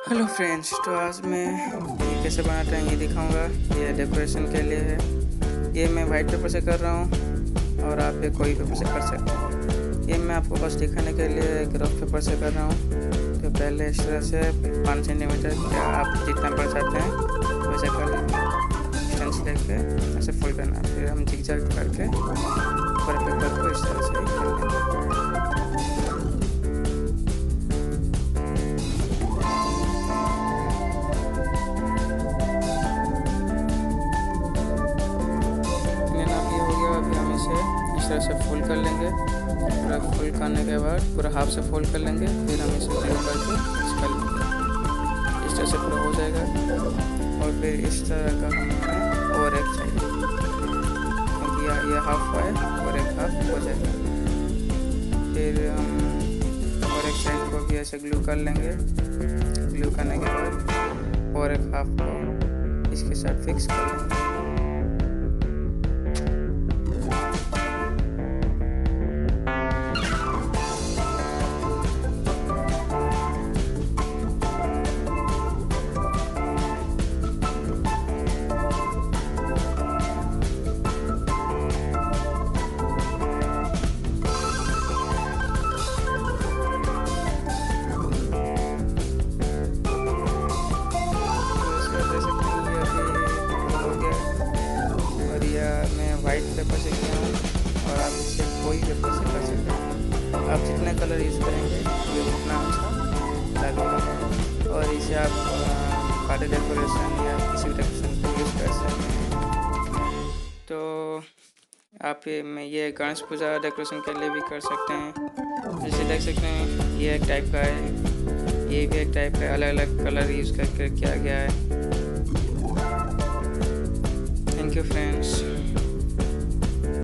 Hello friends, तो आज मैं ये कैसे बनाते हैं ये दिखाऊंगा। ये डेकोरेशन के लिए है। ये मैं वाइट पेपर से कर रहा हूँ और आप ये कोई पेपर से कर सकते हैं। ये मैं आपको बस दिखाने के लिए एक रफ पेपर से कर रहा हूँ। तो पहले इस तरह से 5 सेंटीमीटर या आप जितना बढ़ चाहते हैं वैसे कर डिस्टेंस लेके ऐसे फोल्ड करना। फिर हम जिगजैग करके पूरे पेपर को इस तरह से कर लेंगे। इस तरह से फोल्ड कर लेंगे। पूरा फोल्ड करने के बाद पूरा हाफ से फोल्ड कर लेंगे। फिर हम इसे ग्लू करके फिक्स कर लेंगे। इस तरह से पूरा हो जाएगा। और फिर इस तरह का हमें और एक चाहिए, क्योंकि ये हाफ है और एक हाफ हो जाएगा। फिर हम और एक साइड को भी ऐसे ग्लू कर लेंगे। ग्लू करने के बाद और एक हाफ को इसके साथ फिक्स कर लेंगे। मैं वाइट पेपर से किया हूँ और आप इसे कोई पेपर से कर सकते हैं। आप जितने कलर यूज़ करेंगे ये उतना अच्छा लगेगा। और इसे आप पार्टी डेकोरेशन या किसी भी डेकोरेशन को यूज़ कर सकते हैं। तो आप ये गणेश पूजा डेकोरेशन के लिए भी कर सकते हैं। जैसे देख सकते हैं ये एक टाइप का है, ये भी एक टाइप का, अलग अलग कलर यूज़ करके किया गया है। Thank you friends.